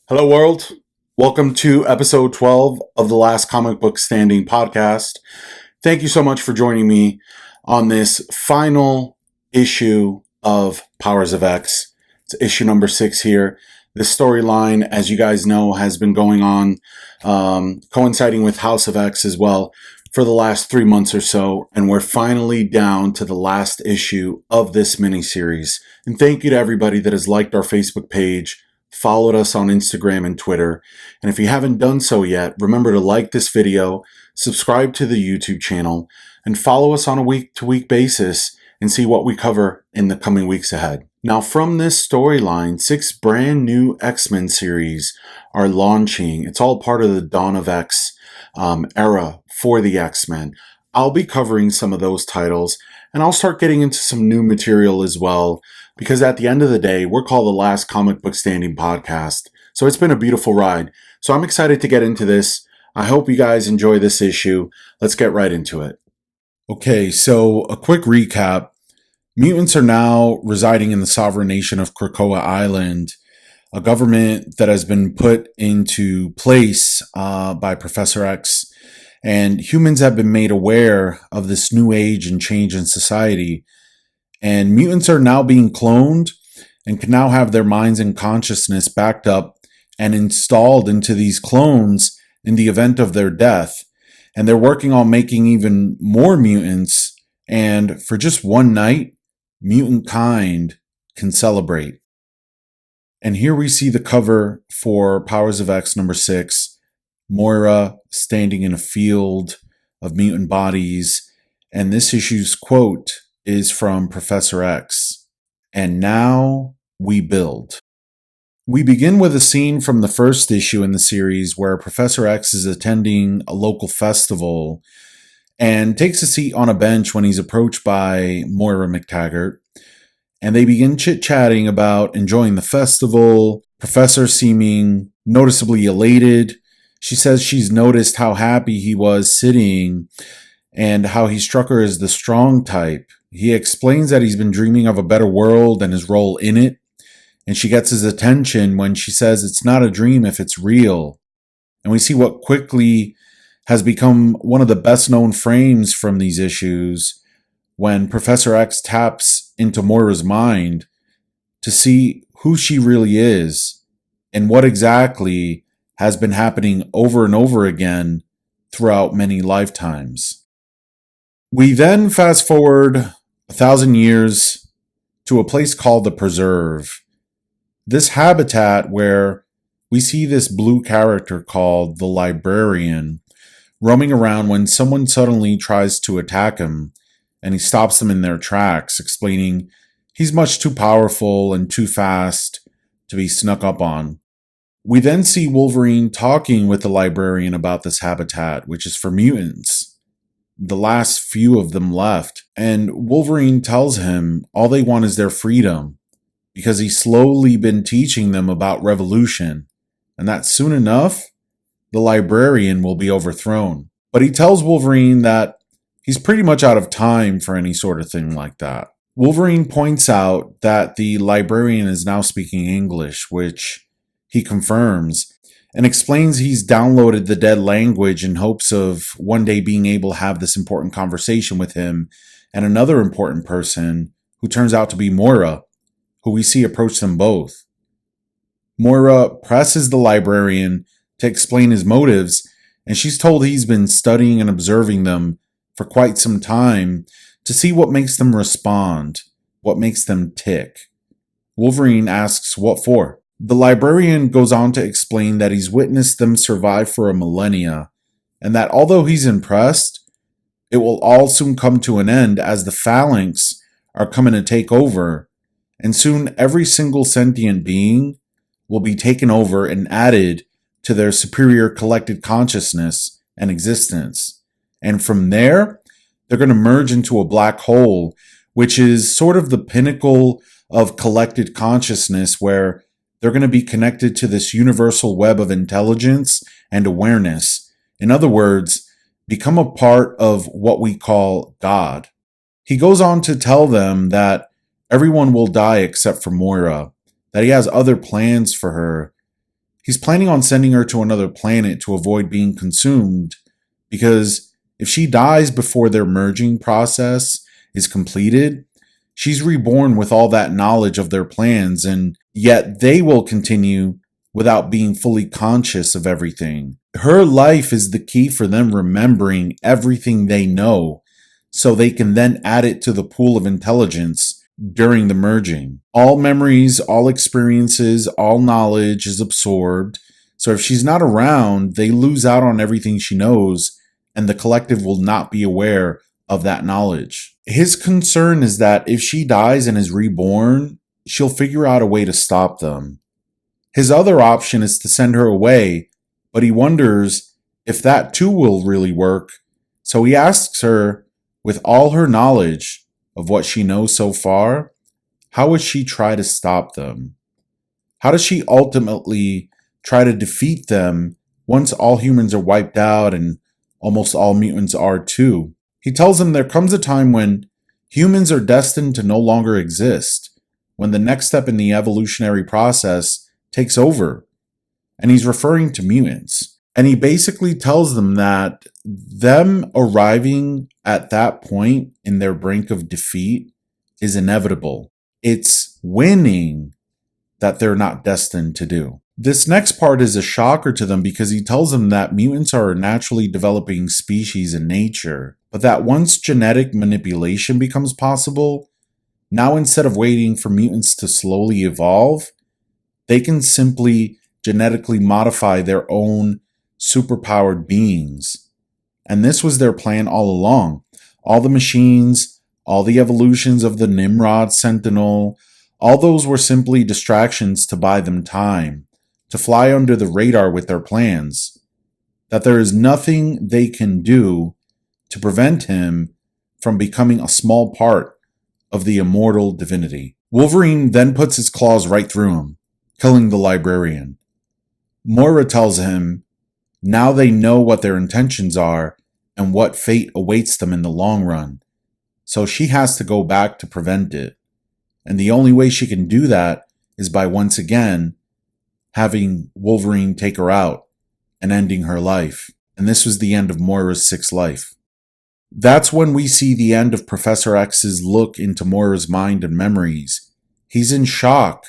Hello, world. Welcome to episode 12 of the Last Comic Book Standing podcast. Thank you so much for joining me on this final issue of Powers of X. It's issue number 6 here. This storyline, as you guys know, has been going on, coinciding with House of X as well, for the last 3 months or so, and we're finally down to the last issue of this miniseries. And thank you to everybody that has liked our Facebook page, followed us on Instagram and Twitter. And if you haven't done so yet, remember to like this video, subscribe to the YouTube channel, and follow us on a week-to-week basis and see what we cover in the coming weeks ahead. Now, from this storyline, 6 brand new X-Men series are launching. It's all part of the Dawn of X era for the X-Men. I'll be covering some of those titles, and I'll start getting into some new material as well, because at the end of the day, we're called the Last Comic Book Standing podcast. So it's been a beautiful ride. So I'm excited to get into this. I hope you guys enjoy this issue. Let's get right into it. Okay, so a quick recap. Mutants are now residing in the sovereign nation of Krakoa Island, a government that has been put into place by Professor X. And humans have been made aware of this new age and change in society. And mutants are now being cloned and can now have their minds and consciousness backed up and installed into these clones in the event of their death. And they're working on making even more mutants. And for just one night, mutant kind can celebrate. And here we see the cover for Powers of X number 6. Moira standing in a field of mutant bodies. And this issue's quote is from Professor X. And now we build. We begin with a scene from the first issue in the series where Professor X is attending a local festival and takes a seat on a bench when he's approached by Moira McTaggart. And they begin chit-chatting about enjoying the festival, Professor seeming noticeably elated. She says she's noticed how happy he was sitting and how he struck her as the strong type. He explains that he's been dreaming of a better world and his role in it, and she gets his attention when she says it's not a dream if it's real. And we see what quickly has become one of the best known frames from these issues when Professor X taps into Moira's mind to see who she really is and what exactly has been happening over and over again throughout many lifetimes. We then fast forward 1,000 years to a place called the Preserve. This habitat where we see this blue character called the Librarian roaming around when someone suddenly tries to attack him, and he stops them in their tracks, explaining he's much too powerful and too fast to be snuck up on. We then see Wolverine talking with the Librarian about this habitat, which is for mutants. The last few of them left, and Wolverine tells him all they want is their freedom, because he's slowly been teaching them about revolution, and that soon enough, the Librarian will be overthrown. But he tells Wolverine that he's pretty much out of time for any sort of thing like that. Wolverine points out that the Librarian is now speaking English, which he confirms, and explains he's downloaded the dead language in hopes of one day being able to have this important conversation with him and another important person who turns out to be Moira, who we see approach them both. Moira presses the Librarian to explain his motives, and she's told he's been studying and observing them for quite some time to see what makes them respond, what makes them tick. Wolverine asks what for. The Librarian goes on to explain that he's witnessed them survive for a millennia, and that although he's impressed, it will all soon come to an end as the Phalanx are coming to take over, and soon every single sentient being will be taken over and added to their superior collected consciousness and existence. And from there, they're going to merge into a black hole, which is sort of the pinnacle of collected consciousness, where they're going to be connected to this universal web of intelligence and awareness. In other words, become a part of what we call God. He goes on to tell them that everyone will die except for Moira, that he has other plans for her, He's planning on sending her to another planet to avoid being consumed, because if she dies before their merging process is completed, she's reborn with all that knowledge of their plans, and yet they will continue without being fully conscious of everything. Her life is the key for them remembering everything they know, so they can then add it to the pool of intelligence during the merging. All memories, all experiences, all knowledge is absorbed. So if she's not around, they lose out on everything she knows, and the collective will not be aware of that knowledge. His concern is that if she dies and is reborn, she'll figure out a way to stop them. His other option is to send her away, but he wonders if that too will really work. So he asks her, with all her knowledge of what she knows so far, how would she try to stop them? How does she ultimately try to defeat them once all humans are wiped out and almost all mutants are too? He tells them there comes a time when humans are destined to no longer exist, when the next step in the evolutionary process takes over. And he's referring to mutants. And he basically tells them that them arriving at that point in their brink of defeat is inevitable. It's winning that they're not destined to do. This next part is a shocker to them because he tells them that mutants are a naturally developing species in nature, but that once genetic manipulation becomes possible, now instead of waiting for mutants to slowly evolve, they can simply genetically modify their own superpowered beings. And this was their plan all along. All the machines, all the evolutions of the Nimrod Sentinel, all those were simply distractions to buy them time, to fly under the radar with their plans. That there is nothing they can do to prevent him from becoming a small part of the immortal divinity. Wolverine then puts his claws right through him, killing the librarian. Moira tells him now they know what their intentions are and what fate awaits them in the long run, so she has to go back to prevent it. And the only way she can do that is by once again having Wolverine take her out and ending her life. And this was the end of Moira's sixth life. That's when we see the end of Professor X's look into Moira's mind and memories. He's in shock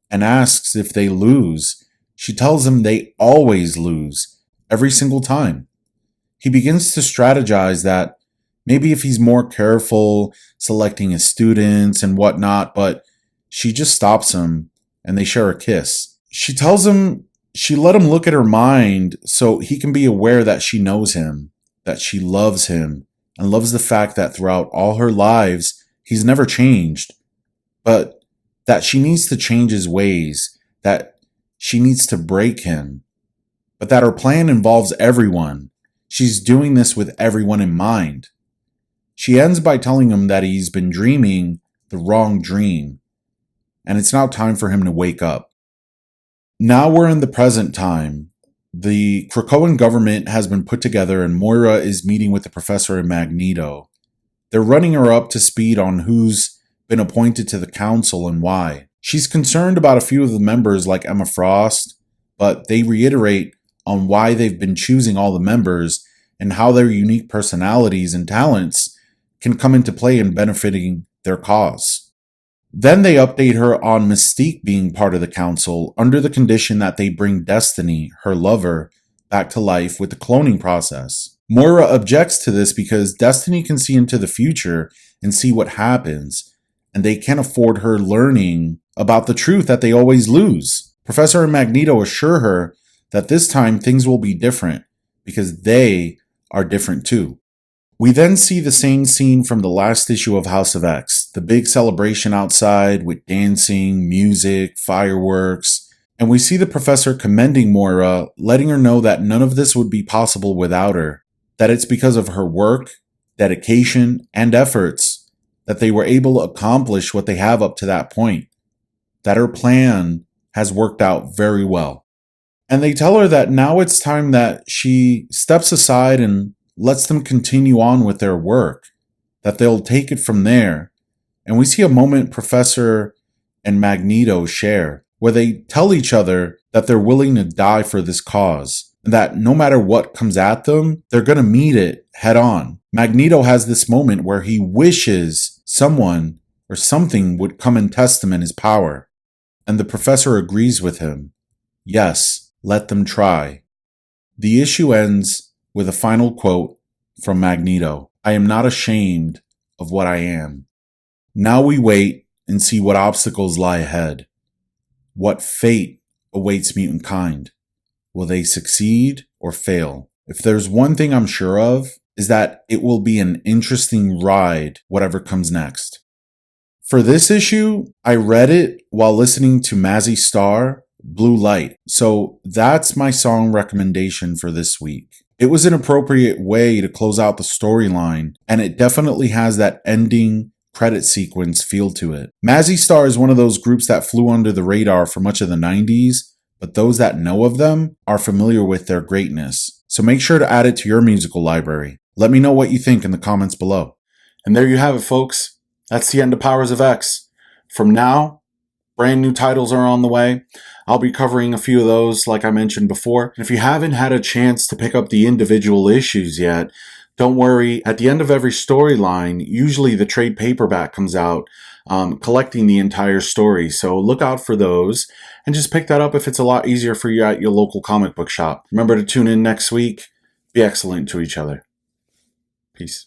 and asks if they lose. She tells him they always lose, every single time. He begins to strategize that maybe if he's more careful selecting his students and whatnot, but she just stops him and they share a kiss. She tells him she let him look at her mind so he can be aware that she knows him, that she loves him, and loves the fact that throughout all her lives, he's never changed, but that she needs to change his ways, that she needs to break him, but that her plan involves everyone. She's doing this with everyone in mind. She ends by telling him that he's been dreaming the wrong dream, and it's now time for him to wake up. Now we're in the present time. The Krakoan government has been put together and Moira is meeting with the professor and Magneto. They're running her up to speed on who's been appointed to the council and why. She's concerned about a few of the members like Emma Frost, but they reiterate on why they've been choosing all the members and how their unique personalities and talents can come into play in benefiting their cause. Then they update her on Mystique being part of the council under the condition that they bring Destiny, her lover, back to life with the cloning process. Moira objects to this because Destiny can see into the future and see what happens, and they can't afford her learning about the truth that they always lose. Professor and Magneto assure her that this time things will be different because they are different too. We then see the same scene from the last issue of House of X, the big celebration outside with dancing, music, fireworks, and we see the professor commending Moira, letting her know that none of this would be possible without her, that it's because of her work, dedication, and efforts that they were able to accomplish what they have up to that point, that her plan has worked out very well. And they tell her that now it's time that she steps aside and lets them continue on with their work, that they'll take it from there. And we see a moment Professor and Magneto share. where they tell each other that they're willing to die for this cause, and that no matter what comes at them, they're going to meet it head on. Magneto has this moment where he wishes someone or something would come and test him in his power, and the professor agrees with him. Yes, let them try. The issue ends with a final quote from Magneto. I am not ashamed of what I am. Now we wait and see what obstacles lie ahead. What fate awaits mutant kind? Will they succeed or fail? If there's one thing I'm sure of, is that it will be an interesting ride, whatever comes next. For this issue, I read it while listening to Mazzy Star Blue Light, so that's my song recommendation for this week. It was an appropriate way to close out the storyline, and it definitely has that ending credit sequence feel to it. Mazzy Star is one of those groups that flew under the radar for much of the 90s, but those that know of them are familiar with their greatness. So make sure to add it to your musical library. Let me know what you think in the comments below. And there you have it, folks. That's the end of Powers of X. From now, brand new titles are on the way. I'll be covering a few of those, like I mentioned before. If you haven't had a chance to pick up the individual issues yet, don't worry. At the end of every storyline, usually the trade paperback comes out, collecting the entire story. So look out for those and just pick that up if it's a lot easier for you at your local comic book shop. Remember to tune in next week. Be excellent to each other. Peace.